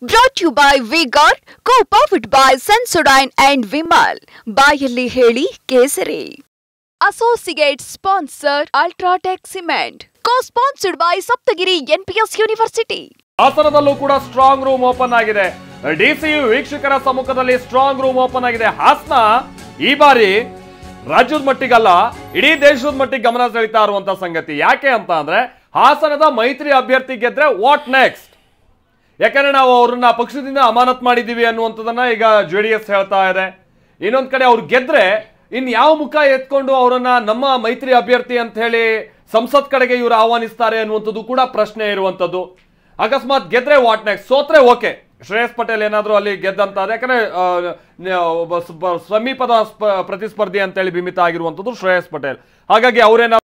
Brought to you by V-Guard, co-powered by Sensodyne and Vimal. ಬಾಯಲ್ಲಿ ಹೇಳಿ ಕೇಸರಿ. Associate sponsor Ultratech Cement. Co-sponsored by Saptagiri NPS University. ಹಾಸನದಲ್ಲೂ ಕೂಡ strong room open ಆಗಿದೆ. ಡಿಸಿಯು ವೀಕ್ಷಕರ ಸಮ್ಮುಖದಲ್ಲಿ strong room open ಆಗಿದೆ. ಹಾಸನ ಈ ಬಾರಿ ರಾಜ್ಯದ ಮಟ್ಟಿಗಲ್ಲ ಇಡೀ ದೇಶದ ಮಟ್ಟಿಗೆ ಗಮನ ಸೆಳೀತಾ ಇರುವಂತ ಸಂಗತಿ. ಯಾಕೆ ಅಂತ ಅಂದ್ರೆ ಹಾಸನದ ಮೈತ್ರಿ ಅಭ್ಯರ್ಥಿ ಗೆದ್ರೆ ವಾಟ್ ನೆಕ್ಸ್ಟ್? ಯಾಕಂದ್ರೆ ನಾವು ಅವ್ರನ್ನ ಪಕ್ಷದಿಂದ ಅಮಾನತ್ ಮಾಡಿದೀವಿ ಅನ್ನುವಂಥದ್ದನ್ನ ಈಗ JDS ಹೇಳ್ತಾ ಇದೆ. ಇನ್ನೊಂದ್ ಕಡೆ ಅವ್ರು ಗೆದ್ರೆ ಇನ್ ಯಾವ ಮುಖ ಎತ್ಕೊಂಡು ಅವರನ್ನ ನಮ್ಮ ಮೈತ್ರಿ ಅಭ್ಯರ್ಥಿ ಅಂತ ಹೇಳಿ ಸಂಸತ್ ಕಡೆಗೆ ಇವರು ಆಹ್ವಾನಿಸ್ತಾರೆ ಅನ್ನುವಂಥದ್ದು ಕೂಡ ಪ್ರಶ್ನೆ ಇರುವಂತದ್ದು. ಅಕಸ್ಮಾತ್ ಗೆದ್ರೆ ವಾಟ್ ನೆಕ್ಸ್ಟ್? ಸೋತ್ರೆ ಓಕೆ, ಶ್ರೇಯಸ್ ಪಟೇಲ್ ಏನಾದ್ರು ಅಲ್ಲಿ ಗೆದ್ದಂತ, ಯಾಕಂದ್ರೆ ಸಮೀಪದ ಪ್ರತಿಸ್ಪರ್ಧಿ ಅಂತೇಳಿ ಬಿಂಬಿತ ಆಗಿರುವಂತದ್ದು ಶ್ರೇಯಸ್ ಪಟೇಲ್. ಹಾಗಾಗಿ ಅವರೇನ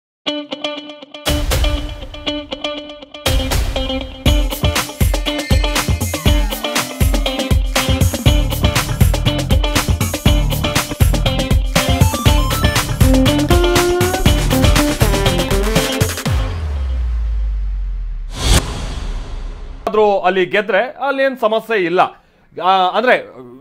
ಅಲ್ಲಿ ಗೆದ್ರೆ ಅಲ್ಲಿ ಏನ್ ಸಮಸ್ಯೆ ಇಲ್ಲ ಅಂದ್ರೆ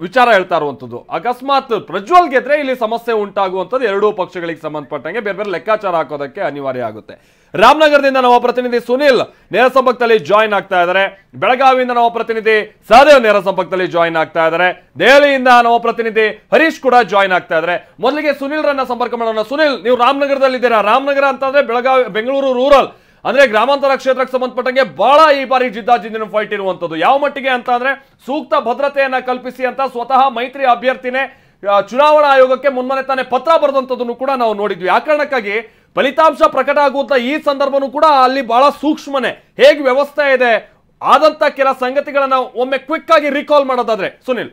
ವಿಚಾರ ಹೇಳ್ತಾ ಇರುವಂತದ್ದು. ಅಕಸ್ಮಾತ್ ಪ್ರಜ್ವಲ್ ಗೆದ್ರೆ ಇಲ್ಲಿ ಸಮಸ್ಯೆ ಉಂಟಾಗುವಂಥದ್ದು ಎರಡೂ ಪಕ್ಷಗಳಿಗೆ ಸಂಬಂಧಪಟ್ಟಂಗೆ ಬೇರೆ ಬೇರೆ ಲೆಕ್ಕಾಚಾರ ಹಾಕೋದಕ್ಕೆ ಅನಿವಾರ್ಯ ಆಗುತ್ತೆ. ರಾಮನಗರದಿಂದ ನಮ್ಮ ಪ್ರತಿನಿಧಿ ಸುನಿಲ್ ನೇರ ಸಂಪರ್ಕದಲ್ಲಿ ಜಾಯಿನ್ ಆಗ್ತಾ ಇದ್ದಾರೆ. ಬೆಳಗಾವಿಯಿಂದ ನಮ್ಮ ಪ್ರತಿನಿಧಿ ಸಹದೇವ್ ನೇರ ಸಂಪರ್ಕದಲ್ಲಿ ಜಾಯಿನ್ ಆಗ್ತಾ ಇದ್ದಾರೆ. ದೆಹಲಿಯಿಂದ ನಮ್ಮ ಪ್ರತಿನಿಧಿ ಹರೀಶ್ ಕೂಡ ಜಾಯಿನ್ ಆಗ್ತಾ ಇದ್ದಾರೆ. ಮೊದಲಿಗೆ ಸುನಿಲ್ ರನ್ನ ಸಂಪರ್ಕ ಮಾಡೋಣ. ಸುನಿಲ್, ನೀವು ರಾಮನಗರದಲ್ಲಿದ್ದೀರಾ. ರಾಮನಗರ ಅಂತಂದ್ರೆ ಬೆಂಗಳೂರು ರೂರಲ್ ಅಂದ್ರೆ ಗ್ರಾಮಾಂತರ ಕ್ಷೇತ್ರಕ್ಕೆ ಸಂಬಂಧಪಟ್ಟಂಗೆ ಬಹಳ ಈ ಬಾರಿ ಜಿದ್ದಾಜಿದ್ದಿನ ಫೈಟ್ ಇರುವಂತದ್ದು. ಯಾವ ಮಟ್ಟಿಗೆ ಅಂತ ಅಂದ್ರೆ ಸೂಕ್ತ ಭದ್ರತೆಯನ್ನ ಕಲ್ಪಿಸಿ ಅಂತ ಸ್ವತಃ ಮೈತ್ರಿ ಅಭ್ಯರ್ಥಿನೇ ಚುನಾವಣಾ ಆಯೋಗಕ್ಕೆ ಮುನ್ಮನೆ ತಾನೇ ಪತ್ರ ಬರೆದಂತದನ್ನು ಕೂಡ ನಾವು ನೋಡಿದ್ವಿ. ಆ ಕಾರಣಕ್ಕಾಗಿ ಫಲಿತಾಂಶ ಪ್ರಕಟ ಆಗುವಂತ ಈ ಸಂದರ್ಭನೂ ಕೂಡ ಅಲ್ಲಿ ಬಹಳ ಸೂಕ್ಷ್ಮನೆ ಹೇಗೆ ವ್ಯವಸ್ಥೆ ಇದೆ ಆದಂತ ಕೆಲ ಸಂಗತಿಗಳನ್ನ ಒಮ್ಮೆ ಕ್ವಿಕ್ ಆಗಿ ರೀಕಾಲ್ ಮಾಡೋದಾದ್ರೆ ಸುನಿಲ್.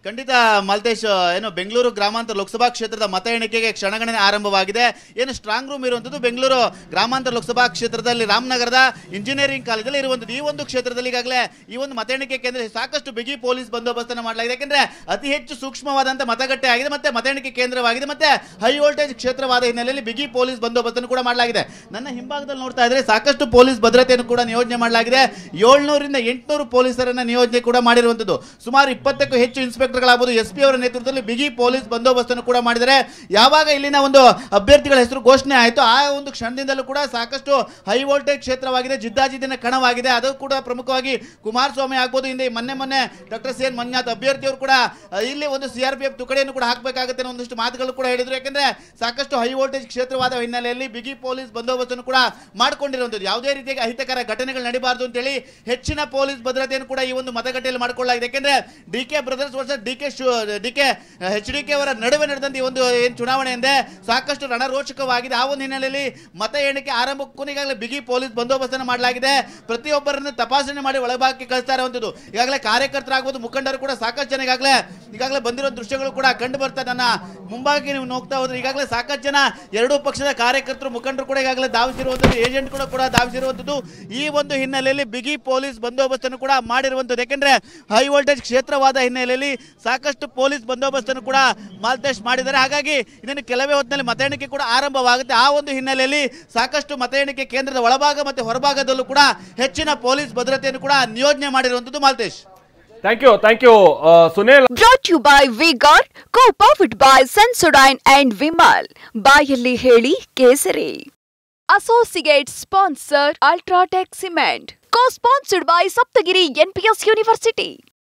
ಖಂಡಿತ ಮಾಲ್ತೇಶ್, ಏನು ಬೆಂಗಳೂರು ಗ್ರಾಮಾಂತರ ಲೋಕಸಭಾ ಕ್ಷೇತ್ರದ ಮತ ಎಣಿಕೆಗೆ ಕ್ಷಣಗಣನೆ ಆರಂಭವಾಗಿದೆ. ಏನು ಸ್ಟ್ರಾಂಗ್ ರೂಮ್ ಇರುವಂಥದ್ದು ಬೆಂಗಳೂರು ಗ್ರಾಮಾಂತರ ಲೋಕಸಭಾ ಕ್ಷೇತ್ರದಲ್ಲಿ ರಾಮನಗರದ ಇಂಜಿನಿಯರಿಂಗ್ ಕಾಲೇಜಲ್ಲಿ ಇರುವಂಥದ್ದು. ಈ ಒಂದು ಕ್ಷೇತ್ರದಲ್ಲಿ ಈಗಾಗಲೇ ಈ ಒಂದು ಮತ ಎಣಿಕೆ ಕೇಂದ್ರ ಸಾಕಷ್ಟು ಬಿಗಿ ಪೊಲೀಸ್ ಬಂದೋಬಸ್ತನ್ನು ಮಾಡಲಾಗಿದೆ. ಯಾಕೆಂದ್ರೆ ಅತಿ ಹೆಚ್ಚು ಸೂಕ್ಷ್ಮವಾದಂಥ ಮತಗಟ್ಟೆ ಆಗಿದೆ, ಮತ್ತೆ ಮತ ಎಣಿಕೆ ಕೇಂದ್ರವಾಗಿದೆ, ಮತ್ತೆ ಹೈ ವೋಲ್ಟೇಜ್ ಕ್ಷೇತ್ರವಾದ ಹಿನ್ನೆಲೆಯಲ್ಲಿ ಬಿಗಿ ಪೊಲೀಸ್ ಬಂದೋಬಸ್ತನ್ನು ಕೂಡ ಮಾಡಲಾಗಿದೆ. ನನ್ನ ಹಿಂಭಾಗದಲ್ಲಿ ನೋಡ್ತಾ ಇದ್ರೆ ಸಾಕಷ್ಟು ಪೊಲೀಸ್ ಭದ್ರತೆಯನ್ನು ಕೂಡ ನಿಯೋಜನೆ ಮಾಡಲಾಗಿದೆ. 700 ರಿಂದ 800 ಪೊಲೀಸರನ್ನ ನಿಯೋಜನೆ ಕೂಡ ಮಾಡಿರುವಂಥದ್ದು. ಸುಮಾರು 20ಕ್ಕೂ ಹೆಚ್ಚು ಇನ್ಸ್ಪೆಕ್ಟರ್ಗಳಾಗಬಹುದು SP ಅವರ ನೇತೃತ್ವದಲ್ಲಿ ಬಿಗಿ ಪೊಲೀಸ್ ಬಂದೋಬಸ್ತನ್ನು ಕೂಡ ಮಾಡಿದ್ದಾರೆ. ಯಾವಾಗ ಇಲ್ಲಿನ ಒಂದು ಅಭ್ಯರ್ಥಿಗಳ ಹೆಸರು ಘೋಷಣೆ ಆಯಿತು ಆ ಒಂದು ಕ್ಷಣದಿಂದಲೂ ಕೂಡ ಸಾಕಷ್ಟು ಹೈ ವೋಲ್ಟೇಜ್ ಕ್ಷೇತ್ರವಾಗಿದೆ, ಜಿದ್ದಾಜಿದ್ದಿನ ಕಣವಾಗಿದೆ. ಅದು ಕೂಡ ಪ್ರಮುಖವಾಗಿ ಕುಮಾರಸ್ವಾಮಿ ಆಗ್ಬೋದು, ಹಿಂದೆ ಮೊನ್ನೆ ಡಾಕ್ಟರ್ CN ಮಂಜುನಾಥ್ ಅಭ್ಯರ್ಥಿಯವರು ಕೂಡ ಇಲ್ಲಿ ಒಂದು CRPF ತುಕಡಿಯನ್ನು ಕೂಡ ಹಾಕಬೇಕಾಗುತ್ತೆ ಅನ್ನೋ ಒಂದಿಷ್ಟು ಮಾತುಗಳು ಕೂಡ ಹೇಳಿದ್ರು. ಯಾಕೆಂದ್ರೆ ಸಾಕಷ್ಟು ಹೈ ವೋಲ್ಟೇಜ್ ಕ್ಷೇತ್ರವಾದ ಹಿನ್ನೆಲೆಯಲ್ಲಿ ಬಿಗಿ ಪೊಲೀಸ್ ಬಂದೋಬಸ್ತನ್ನು ಕೂಡ ಮಾಡಿಕೊಂಡಿರುವಂಥದ್ದು. ಯಾವುದೇ ರೀತಿಯ ಅಹಿತಕರ ಘಟನೆಗಳು ನಡೀಬಾರದು ಅಂತೇಳಿ ಹೆಚ್ಚಿನ ಪೊಲೀಸ್ ಭದ್ರತೆಯನ್ನು ಕೂಡ ಈ ಒಂದು ಮತಗಟ್ಟೆಯಲ್ಲಿ ಮಾಡಿಕೊಳ್ಳಲಾಗಿದೆ. ಯಾಕೆಂದ್ರೆ DK brothers versus DK HDK ಅವರ ನಡುವೆ ನಡೆದಂತ ಈ ಒಂದು ಏನು ಚುನಾವಣೆ ಎಂದೇ ಸಾಕಷ್ಟು ರಣರೋಚಕವಾಗಿದೆ. ಆ ಒಂದು ಹಿನ್ನೆಲೆಯಲ್ಲಿ ಮತ ಎಣಿಕೆ ಆರಂಭಕ್ಕೂ ಈಗಾಗಲೇ ಬಿಗಿ ಪೊಲೀಸ್ ಬಂದೋಬಸ್ತನ್ನು ಮಾಡಲಾಗಿದೆ. ಪ್ರತಿಯೊಬ್ಬರನ್ನು ತಪಾಸಣೆ ಮಾಡಿ ಒಳಭಾಗಕ್ಕೆ ಕಳಿಸ್ತಾ ಇರುವಂಥದ್ದು. ಈಗಾಗಲೇ ಕಾರ್ಯಕರ್ತರಾಗಬಹುದು, ಮುಖಂಡರು ಕೂಡ ಸಾಕಷ್ಟು ಜನ ಈಗಾಗಲೇ ಬಂದಿರೋ ದೃಶ್ಯಗಳು ಕೂಡ ಕಂಡು ಬರ್ತಾ. ನನ್ನ ಮುಂಭಾಗಕ್ಕೆ ನೀವು ನೋಡ್ತಾ ಹೋದ್ರೆ ಈಗಾಗಲೇ ಸಾಕಷ್ಟು ಜನ ಎರಡೂ ಪಕ್ಷದ ಕಾರ್ಯಕರ್ತರು, ಮುಖಂಡರು ಕೂಡ ಈಗಾಗಲೇ ಧಾವಿಸಿರುವಂಥದ್ದು, ಏಜೆಂಟ್ ಕೂಡ ಧಾವಿಸಿರುವಂಥದ್ದು. ಈ ಒಂದು ಹಿನ್ನೆಲೆಯಲ್ಲಿ ಬಿಗಿ ಪೊಲೀಸ್ ಬಂದೋಬಸ್ತನ್ನು ಕೂಡ ಮಾಡಿರುವಂಥದ್ದು. ಯಾಕೆಂದ್ರೆ ಹೈ ವೋಲ್ಟೇಜ್ ಕ್ಷೇತ್ರವಾದ ಹಿನ್ನೆಲೆಯಲ್ಲಿ ಸಾಕಷ್ಟು ಪೊಲೀಸ್ ಬಂದೋಬಸ್ತನ್ನು ಕೂಡ ಮಾಲ್ತೇಶ್ ಮಾಡಿದ್ದಾರೆ. ಹಾಗಾಗಿ ಇದನ್ನು ಕೆಲವೇ ಹೊತ್ತಿನಲ್ಲಿ ಮತ ಎಣಿಕೆ ಕೂಡ ಆರಂಭವಾಗುತ್ತೆ. ಆ ಒಂದು ಹಿನ್ನೆಲೆಯಲ್ಲಿ ಸಾಕಷ್ಟು ಮತ ಎಣಿಕೆ ಕೇಂದ್ರದ ಒಳಭಾಗ ಮತ್ತು ಹೊರಭಾಗದಲ್ಲೂ ಕೂಡ ಹೆಚ್ಚಿನ ಪೊಲೀಸ್ ಭದ್ರತೆಯನ್ನು ಕೂಡ ನಿಯೋಜನೆ ಮಾಡಿರುವಂಥದ್ದು. Maltesh, thank you Sunil. Brought to you by V-Guard, co-powered by Sensodyne and Vimal. ಬಾಯಲ್ಲಿ ಹೇಳಿ ಕೇಸರಿ. Associate sponsor Ultratech Cement. Co-sponsored by Saptagiri NPS University.